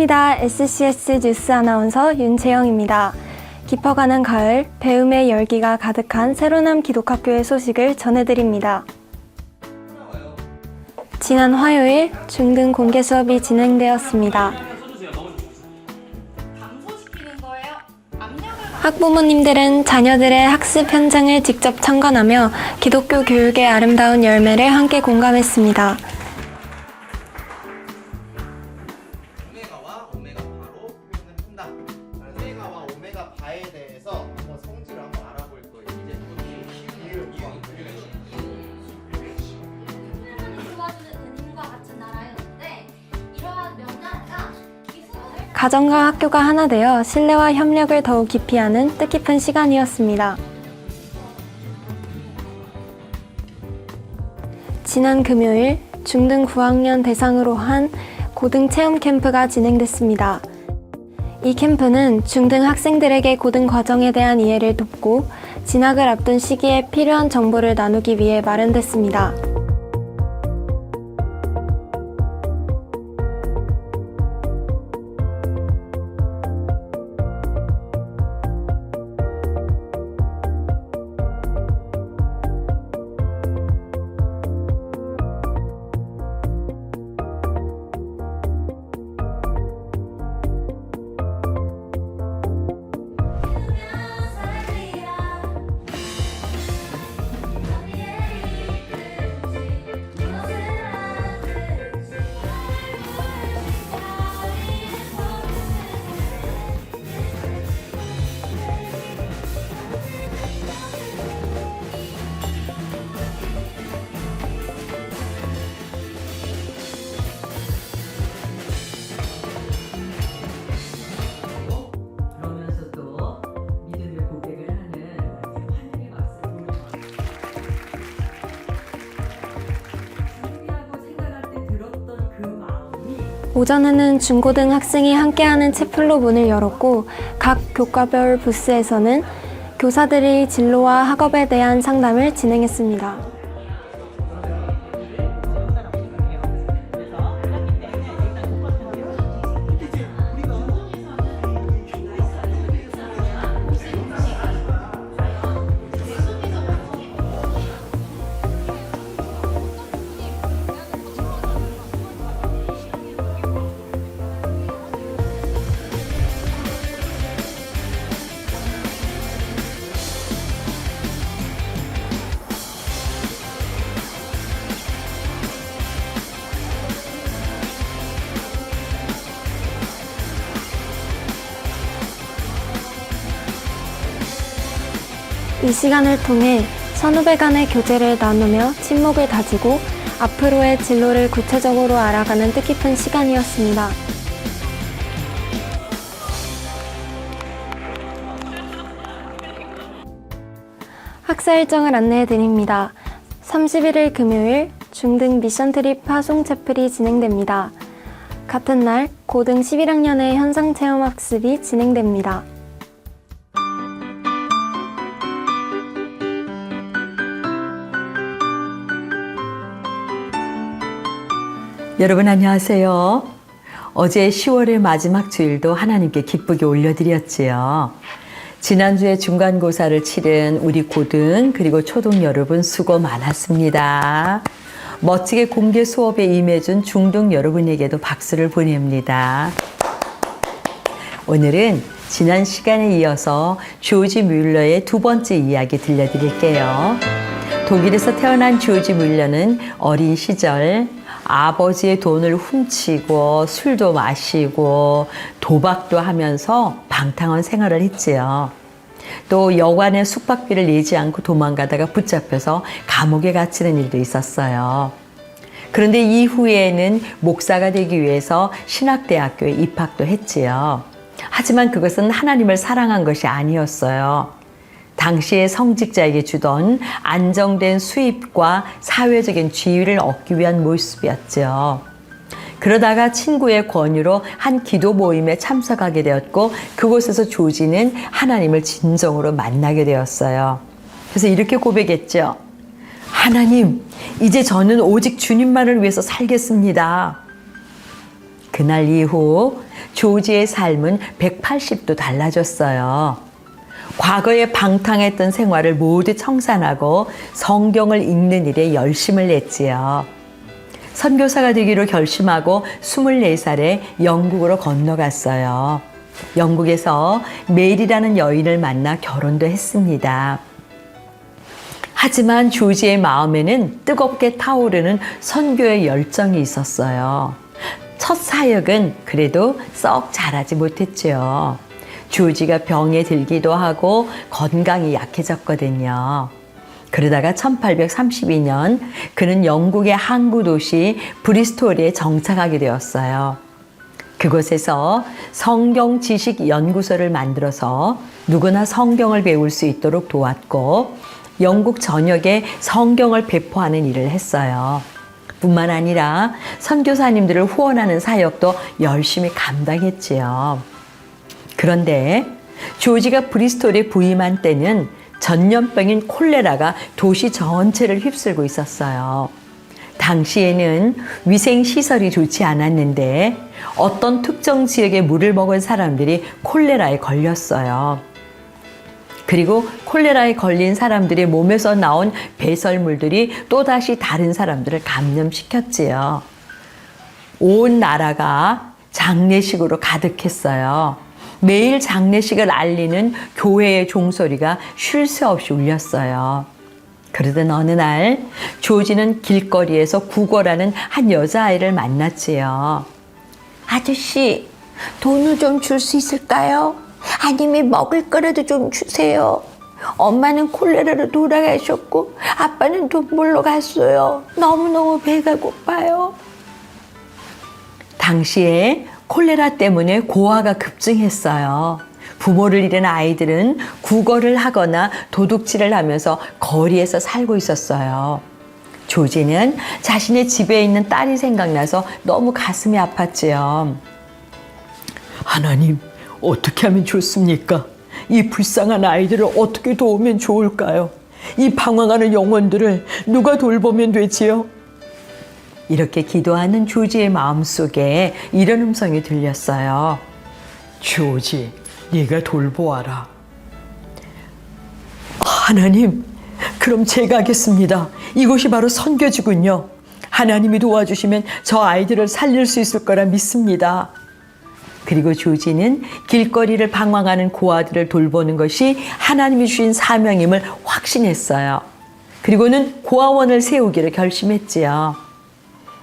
반갑습니다. SCS 뉴스 아나운서 윤채영입니다. 깊어가는 가을, 배움의 열기가 가득한 새로남 기독학교의 소식을 전해드립니다. 지난 화요일 중등 공개 수업이 진행되었습니다. 학부모님들은 자녀들의 학습 현장을 직접 참관하며 기독교 교육의 아름다운 열매를 함께 공감했습니다. 오메가와 오메가파로 표현을 한다. 오메가와 오메가바에 대해서 한번 성질을 한번 알아볼 거예요. 이제 가정과 학교가 하나 되어 신뢰와 협력을 더욱 깊이 하는 뜻깊은 시간이었습니다. 지난 금요일 중등 9학년 대상으로 한 고등 체험 캠프가 진행됐습니다. 이 캠프는 중등 학생들에게 고등 과정에 대한 이해를 돕고 진학을 앞둔 시기에 필요한 정보를 나누기 위해 마련됐습니다. 오전에는 중고등 학생이 함께하는 채플로 문을 열었고 각 교과별 부스에서는 교사들이 진로와 학업에 대한 상담을 진행했습니다. 이 시간을 통해 선후배 간의 교제를 나누며 친목을 다지고 앞으로의 진로를 구체적으로 알아가는 뜻깊은 시간이었습니다. 학사 일정을 안내해 드립니다. 31일 금요일 중등 미션트립 파송 채플이 진행됩니다. 같은 날 고등 11학년의 현상체험 학습이 진행됩니다. 여러분 안녕하세요. 어제 10월의 마지막 주일도 하나님께 기쁘게 올려드렸지요. 지난주에 중간고사를 치른 우리 고등 그리고 초등 여러분 수고 많았습니다. 멋지게 공개 수업에 임해준 중등 여러분에게도 박수를 보냅니다. 오늘은 지난 시간에 이어서 조지 뮬러의 두 번째 이야기 들려드릴게요. 독일에서 태어난 조지 뮬러는 어린 시절 아버지의 돈을 훔치고 술도 마시고 도박도 하면서 방탕한 생활을 했지요. 또 여관의 숙박비를 내지 않고 도망가다가 붙잡혀서 감옥에 갇히는 일도 있었어요. 그런데 이후에는 목사가 되기 위해서 신학대학교에 입학도 했지요. 하지만 그것은 하나님을 사랑한 것이 아니었어요. 당시의 성직자에게 주던 안정된 수입과 사회적인 지위를 얻기 위한 모습이었죠. 그러다가 친구의 권유로 한 기도 모임에 참석하게 되었고 그곳에서 조지는 하나님을 진정으로 만나게 되었어요. 그래서 이렇게 고백했죠. 하나님, 이제 저는 오직 주님만을 위해서 살겠습니다. 그날 이후 조지의 삶은 180도 달라졌어요. 과거에 방탕했던 생활을 모두 청산하고 성경을 읽는 일에 열심을 냈지요. 선교사가 되기로 결심하고 24살에 영국으로 건너갔어요. 영국에서 메리라는 여인을 만나 결혼도 했습니다. 하지만 조지의 마음에는 뜨겁게 타오르는 선교의 열정이 있었어요. 첫 사역은 그래도 썩 잘하지 못했죠. 조지가 병에 들기도 하고 건강이 약해졌거든요. 그러다가 1832년 그는 영국의 항구 도시 브리스톨에 정착하게 되었어요. 그곳에서 성경 지식 연구소를 만들어서 누구나 성경을 배울 수 있도록 도왔고 영국 전역에 성경을 배포하는 일을 했어요. 뿐만 아니라 선교사님들을 후원하는 사역도 열심히 감당했지요. 그런데 조지가 브리스톨에 부임한 때는 전염병인 콜레라가 도시 전체를 휩쓸고 있었어요. 당시에는 위생시설이 좋지 않았는데 어떤 특정 지역의 물을 먹은 사람들이 콜레라에 걸렸어요. 그리고 콜레라에 걸린 사람들의 몸에서 나온 배설물들이 또다시 다른 사람들을 감염시켰지요. 온 나라가 장례식으로 가득했어요. 매일 장례식을 알리는 교회의 종소리가 쉴 새 없이 울렸어요. 그러던 어느 날 조지는 길거리에서 구걸하는 한 여자아이를 만났지요. 아저씨, 돈을 좀 줄 수 있을까요? 아니면 먹을 거라도 좀 주세요. 엄마는 콜레라로 돌아가셨고 아빠는 돈벌러 갔어요. 너무너무 배가 고파요. 당시에 콜레라 때문에 고아가 급증했어요. 부모를 잃은 아이들은 구걸을 하거나 도둑질을 하면서 거리에서 살고 있었어요. 조지는 자신의 집에 있는 딸이 생각나서 너무 가슴이 아팠지요. 하나님, 어떻게 하면 좋습니까? 이 불쌍한 아이들을 어떻게 도우면 좋을까요? 이 방황하는 영혼들을 누가 돌보면 되지요? 이렇게 기도하는 조지의 마음속에 이런 음성이 들렸어요. 조지, 네가 돌보아라. 하나님, 그럼 제가 하겠습니다. 이곳이 바로 선교지군요. 하나님이 도와주시면 저 아이들을 살릴 수 있을 거라 믿습니다. 그리고 조지는 길거리를 방황하는 고아들을 돌보는 것이 하나님이 주신 사명임을 확신했어요. 그리고는 고아원을 세우기를 결심했지요.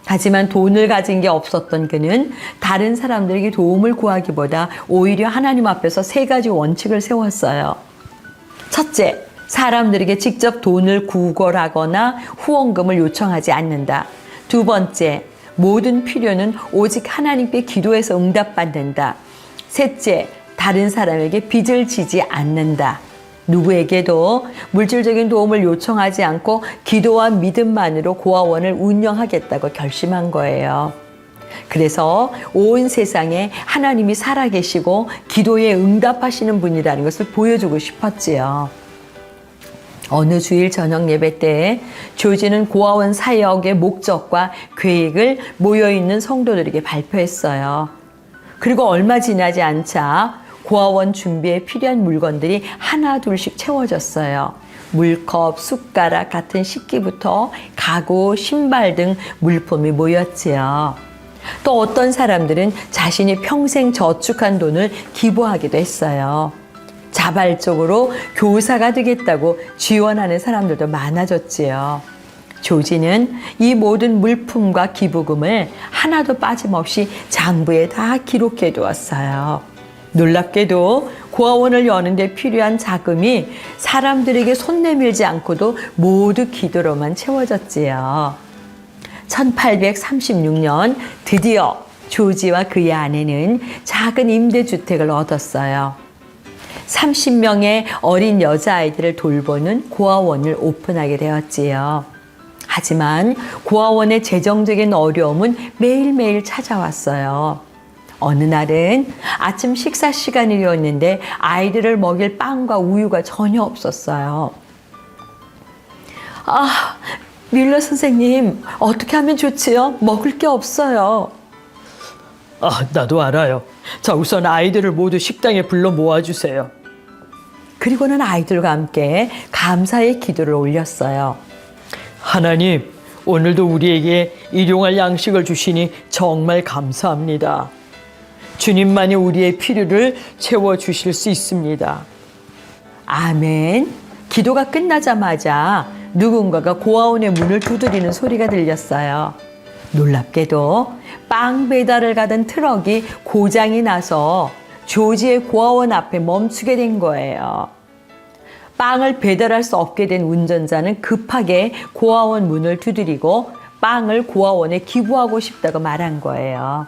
하지만 돈을 가진 게 없었던 그는 다른 사람들에게 도움을 구하기보다 오히려 하나님 앞에서 3가지 원칙을 세웠어요. 첫째, 사람들에게 직접 돈을 구걸하거나 후원금을 요청하지 않는다. 두 번째, 모든 필요는 오직 하나님께 기도해서 응답받는다. 셋째, 다른 사람에게 빚을 지지 않는다. 누구에게도 물질적인 도움을 요청하지 않고 기도와 믿음만으로 고아원을 운영하겠다고 결심한 거예요. 그래서 온 세상에 하나님이 살아계시고 기도에 응답하시는 분이라는 것을 보여주고 싶었지요. 어느 주일 저녁 예배 때 조지는 고아원 사역의 목적과 계획을 모여있는 성도들에게 발표했어요. 그리고 얼마 지나지 않자 고아원 준비에 필요한 물건들이 하나 둘씩 채워졌어요. 물컵, 숟가락 같은 식기부터 가구, 신발 등 물품이 모였지요. 또 어떤 사람들은 자신이 평생 저축한 돈을 기부하기도 했어요. 자발적으로 교사가 되겠다고 지원하는 사람들도 많아졌지요. 조지는 이 모든 물품과 기부금을 하나도 빠짐없이 장부에 다 기록해 두었어요. 놀랍게도 고아원을 여는데 필요한 자금이 사람들에게 손 내밀지 않고도 모두 기도로만 채워졌지요. 1836년 드디어 조지와 그의 아내는 작은 임대주택을 얻었어요. 30명의 어린 여자아이들을 돌보는 고아원을 오픈하게 되었지요. 하지만 고아원의 재정적인 어려움은 매일매일 찾아왔어요. 어느 날은 아침 식사 시간이었는데 아이들을 먹일 빵과 우유가 전혀 없었어요. 아, 뮬러 선생님, 어떻게 하면 좋지요? 먹을 게 없어요. 아, 나도 알아요. 자, 우선 아이들을 모두 식당에 불러 모아주세요. 그리고는 아이들과 함께 감사의 기도를 올렸어요. 하나님, 오늘도 우리에게 일용할 양식을 주시니 정말 감사합니다. 주님만이 우리의 필요를 채워주실 수 있습니다. 아멘. 기도가 끝나자마자 누군가가 고아원의 문을 두드리는 소리가 들렸어요. 놀랍게도 빵 배달을 가던 트럭이 고장이 나서 조지의 고아원 앞에 멈추게 된 거예요. 빵을 배달할 수 없게 된 운전자는 급하게 고아원 문을 두드리고 빵을 고아원에 기부하고 싶다고 말한 거예요.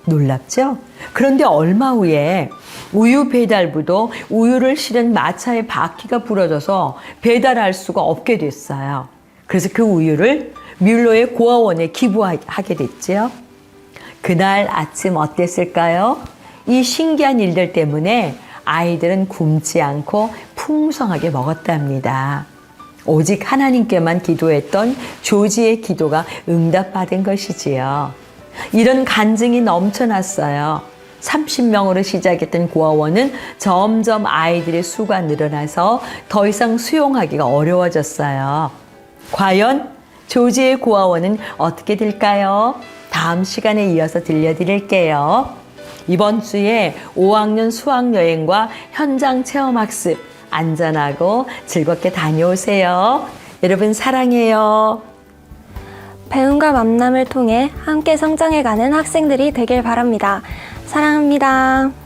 놀랍죠? 그런데 얼마 후에 우유 배달부도 우유를 실은 마차의 바퀴가 부러져서 배달할 수가 없게 됐어요. 그래서 그 우유를 뮬러의 고아원에 기부하게 됐죠. 그날 아침 어땠을까요? 이 신기한 일들 때문에 아이들은 굶지 않고 풍성하게 먹었답니다. 오직 하나님께만 기도했던 조지의 기도가 응답받은 것이지요. 이런 간증이 넘쳐났어요. 30명으로 시작했던 고아원은 점점 아이들의 수가 늘어나서 더 이상 수용하기가 어려워졌어요. 과연 조지의 고아원은 어떻게 될까요? 다음 시간에 이어서 들려드릴게요. 이번 주에 5학년 수학여행과 현장 체험학습 안전하고 즐겁게 다녀오세요. 여러분 사랑해요. 배움과 만남을 통해 함께 성장해가는 학생들이 되길 바랍니다. 사랑합니다.